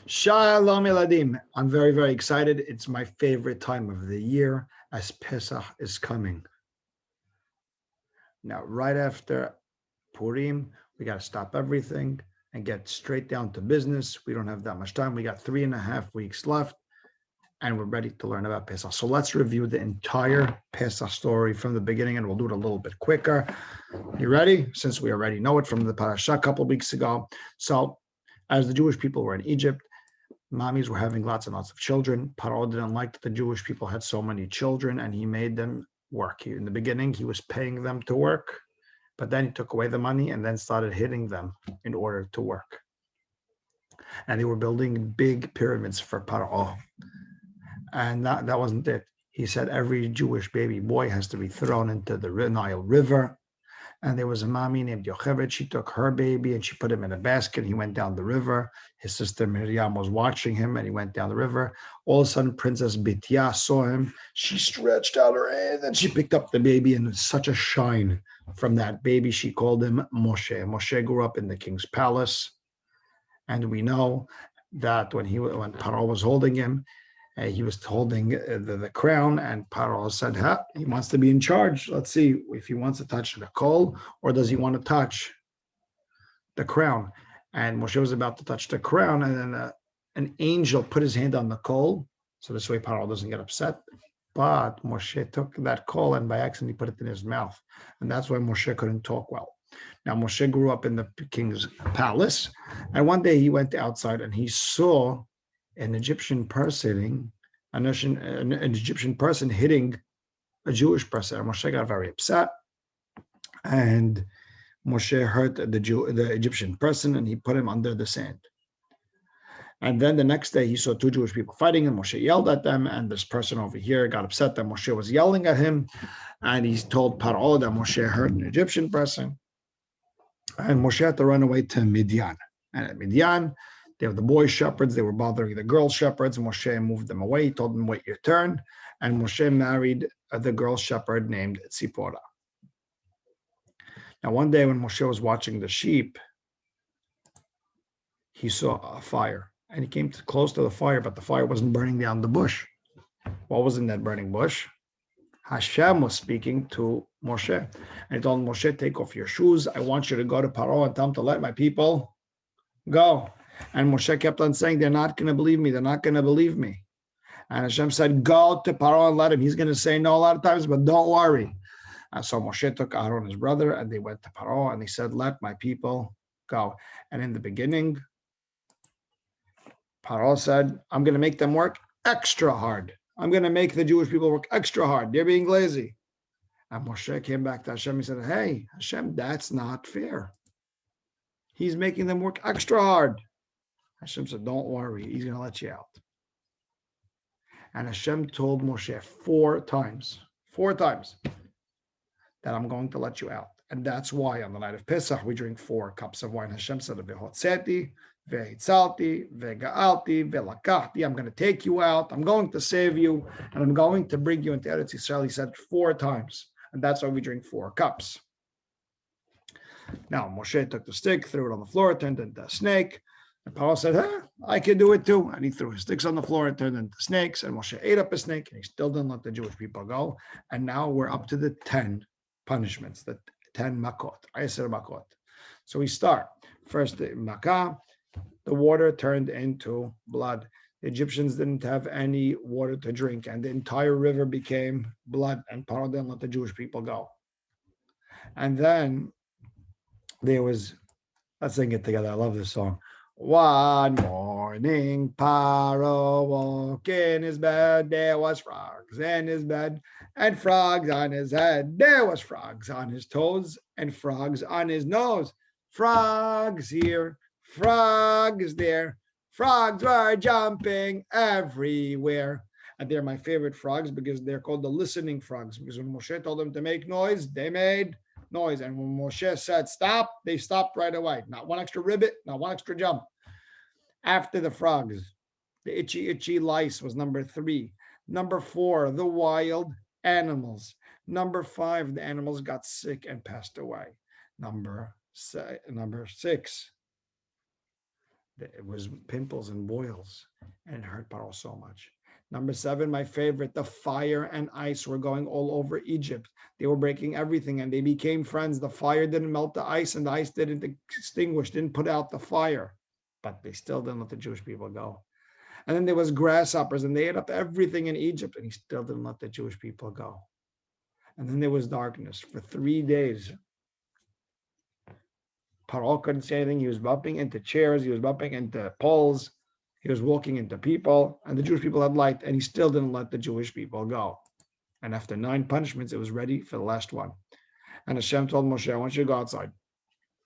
Shalom Eladim. I'm very, very excited. It's my favorite time of the year as Pesach is coming. Now, right after Purim, we got to stop everything and get straight down to business. We don't have that much time. We got 3.5 weeks left and we're ready to learn about Pesach. So let's review the entire Pesach story from the beginning and we'll do it a little bit quicker. You ready? Since we already know it from the parasha a couple of weeks ago. So as the Jewish people were in Egypt, mommies were having lots and lots of children. Paro didn't like that the Jewish people had so many children, and he made them work. In the beginning, he was paying them to work, but then he took away the money and then started hitting them in order to work. And they were building big pyramids for Paro. And that wasn't it. He said every Jewish baby boy has to be thrown into the Nile River. And there was a mommy named Yocheved. She took her baby and she put him in a basket. He went down the river. His sister Miriam was watching him and he went down the river. All of a sudden, Princess Bitya saw him. She stretched out her hand and she picked up the baby, and such a shine from that baby. She called him Moshe. Moshe grew up in the king's palace. And we know that when Paro was holding him, he was holding the crown, and Paro said, he wants to be in charge. Let's see if he wants to touch the coal or does he want to touch the crown. And Moshe was about to touch the crown, and then an angel put his hand on the coal, so this way Paro doesn't get upset. But Moshe took that coal and by accident he put it in his mouth, and that's why Moshe couldn't talk well. Now Moshe grew up in the king's palace, and one day he went outside and he saw an Egyptian person hitting a Jewish person. And Moshe got very upset, and Moshe hurt the Egyptian person, and he put him under the sand. And then the next day, he saw two Jewish people fighting, and Moshe yelled at them. And this person over here got upset that Moshe was yelling at him, and he told Paro that Moshe hurt an Egyptian person, and Moshe had to run away to Midian. And at Midian, they were the boy shepherds. They were bothering the girl shepherds. Moshe moved them away. He told them, wait your turn. And Moshe married the girl shepherd named Tzipora. Now, one day when Moshe was watching the sheep, he saw a fire. And he came close to the fire, but the fire wasn't burning down the bush. What was in that burning bush? Hashem was speaking to Moshe. And he told Moshe, take off your shoes. I want you to go to Paro and tell him to let my people go. And Moshe kept on saying, they're not going to believe me. They're not going to believe me. And Hashem said, go to Paro and let him. He's going to say no a lot of times, but don't worry. And so Moshe took Aaron, his brother, and they went to Paro and they said, let my people go. And in the beginning, Paro said, I'm going to make them work extra hard. I'm going to make the Jewish people work extra hard. They're being lazy. And Moshe came back to Hashem. He said, hey, Hashem, that's not fair. He's making them work extra hard. Hashem said, don't worry, he's going to let you out. And Hashem told Moshe four times, that I'm going to let you out. And that's why on the night of Pesach, we drink 4 cups of wine. Hashem said, Vehotzeti, vehitzalti, vega'alti, velakachti. I'm going to take you out. I'm going to save you. And I'm going to bring you into Eretz Yisrael. He said 4 times. And that's why we drink 4 cups. Now, Moshe took the stick, threw it on the floor, turned into a snake. And Paro said, I can do it too. And he threw his sticks on the floor and turned into snakes. And Moshe ate up a snake, and he still didn't let the Jewish people go. And now we're up to the 10 punishments, the 10 makot, Aser makot. So we start. First, the makah, the water turned into blood. The Egyptians didn't have any water to drink, and the entire river became blood, and Paro didn't let the Jewish people go. And then there was, let's sing it together. I love this song. One morning, Paro woke in his bed. There was frogs in his bed and frogs on his head. There was frogs on his toes and frogs on his nose. Frogs here, frogs there. Frogs were jumping everywhere. And they're my favorite frogs because they're called the listening frogs. Because when Moshe told them to make noise, they made noise. And when Moshe said stop, they stopped right away. Not one extra ribbit, not one extra jump. After the frogs, the itchy lice was number 3. Number 4, the wild animals. Number 5, the animals got sick and passed away. Number 6, It was pimples and boils, and it hurt Paro so much. Number 7, my favorite, the fire and ice were going all over Egypt. They were breaking everything and they became friends. The fire didn't melt the ice and the ice didn't extinguish, didn't put out the fire, but they still didn't let the Jewish people go. And then there was grasshoppers and they ate up everything in Egypt and he still didn't let the Jewish people go. And then there was darkness for 3 days. Paro couldn't say anything. He was bumping into chairs. He was bumping into poles. He was walking into people, and the Jewish people had light, and he still didn't let the Jewish people go. And after 9 punishments, it was ready for the last one. And Hashem told Moshe, I want you to go outside.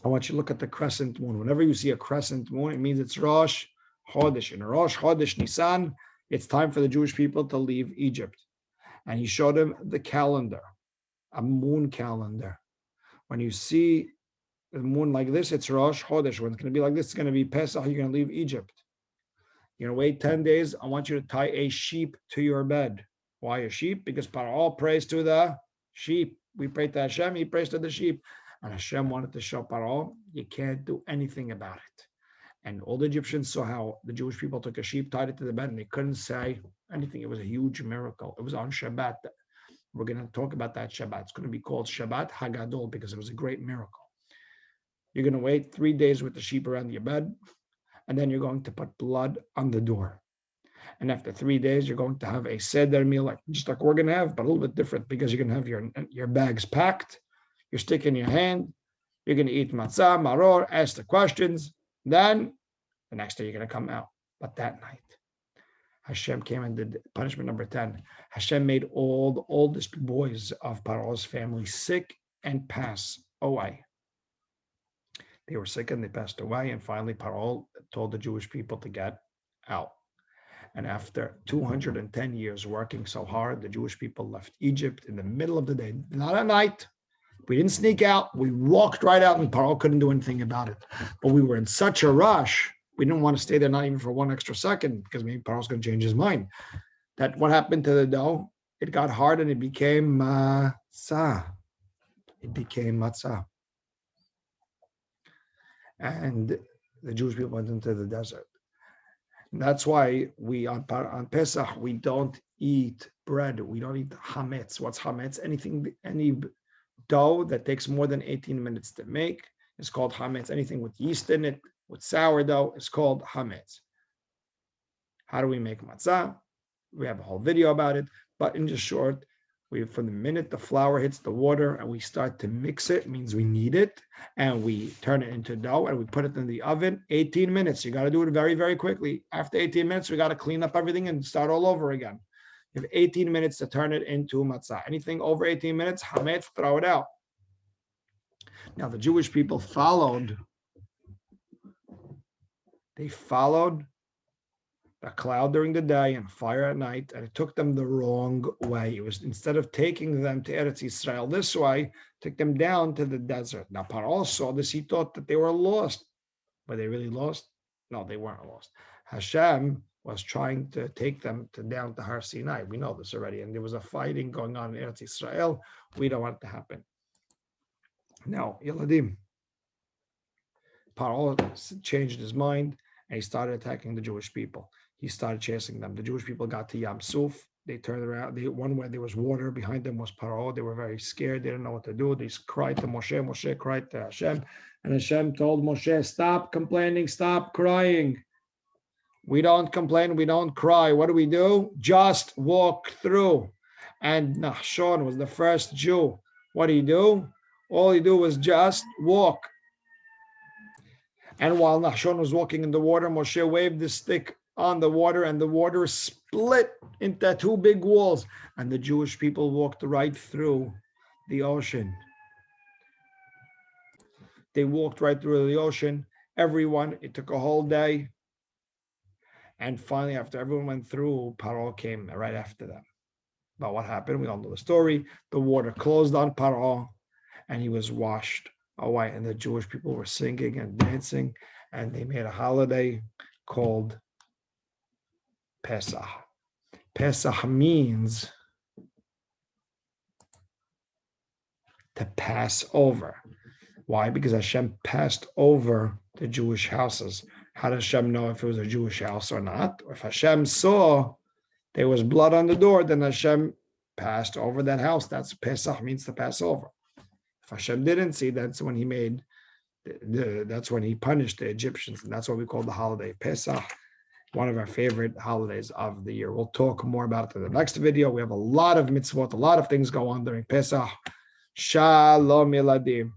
I want you to look at the crescent moon. Whenever you see a crescent moon, it means it's Rosh Chodesh. In Rosh Chodesh Nisan, it's time for the Jewish people to leave Egypt. And he showed him the calendar, a moon calendar. When you see the moon like this, it's Rosh Chodesh. When it's going to be like this, it's going to be Pesach. You're going to leave Egypt. You're going to wait 10 days. I want you to tie a sheep to your bed. Why a sheep? Because Paro prays to the sheep. We pray to Hashem. He prays to the sheep. And Hashem wanted to show Paro, you can't do anything about it. And all the Egyptians saw how the Jewish people took a sheep, tied it to the bed, and they couldn't say anything. It was a huge miracle. It was on Shabbat. We're going to talk about that Shabbat. It's going to be called Shabbat Hagadol because it was a great miracle. You're going to wait 3 days with the sheep around your bed, and then you're going to put blood on the door. And after 3 days, you're going to have a seder meal, just like we're going to have, but a little bit different because you're going to have your bags packed. You're sticking your hand. You're going to eat matzah, maror, ask the questions. Then the next day, you're going to come out. But that night, Hashem came and did punishment number 10. Hashem made all the oldest boys of Paro's family sick and pass away. They were sick and they passed away. And finally, Paro told the Jewish people to get out. And after 210 years working so hard, the Jewish people left Egypt in the middle of the day, not at night. We didn't sneak out. We walked right out and Paro couldn't do anything about it. But we were in such a rush. We didn't want to stay there, not even for 1 extra second, because maybe Paro's going to change his mind. That what happened to the dough? It got hard and it became matzah. It became matzah. And the Jewish people went into the desert. And that's why we on Pesach, we don't eat bread. We don't eat hametz. What's hametz? Any dough that takes more than 18 minutes to make is called hametz. Anything with yeast in it, with sourdough, is called hametz. How do we make matzah? We have a whole video about it, but in just short, from the minute the flour hits the water and we start to mix it, means we knead it, and we turn it into dough and we put it in the oven, 18 minutes. You got to do it very, very quickly. After 18 minutes, we got to clean up everything and start all over again. You have 18 minutes to turn it into matzah. Anything over 18 minutes, hametz, throw it out. Now, the Jewish people followed the cloud during the day and fire at night, and it took them the wrong way. It was, instead of taking them to Eretz Yisrael this way, took them down to the desert. Now, Paro saw this. He thought that they were lost. Were they really lost? No, they weren't lost. Hashem was trying to take them down to Har Sinai. We know this already. And there was a fighting going on in Eretz Yisrael. We don't want it to happen. Now, Yeladim, Paro changed his mind and he started attacking the Jewish people. He started chasing them. The Jewish people got to Yam Suf. They turned around. One where there was water, behind them was Paro. They were very scared. They didn't know what to do. They cried to Moshe. Moshe cried to Hashem. And Hashem told Moshe, stop complaining, stop crying. We don't complain, we don't cry. What do? Just walk through. And Nachshon was the first Jew. What do? All he do was just walk. And while Nachshon was walking in the water, Moshe waved the stick on the water, and the water split into 2 big walls. And the Jewish people walked right through the ocean. They walked right through the ocean. Everyone, it took a whole day. And finally, after everyone went through, Paro came right after them. But what happened? We all know the story. The water closed on Paro, and he was washed away. And the Jewish people were singing and dancing, and they made a holiday called Pesach. Pesach means to pass over. Why? Because Hashem passed over the Jewish houses. How does Hashem know if it was a Jewish house or not? If Hashem saw there was blood on the door, then Hashem passed over that house. That's Pesach, means to pass over. If Hashem didn't see, that's when he made that's when he punished the Egyptians, and that's what we call the holiday Pesach, one of our favorite holidays of the year. We'll talk more about it in the next video. We have a lot of mitzvot, a lot of things go on during Pesach. Shalom Yeladim.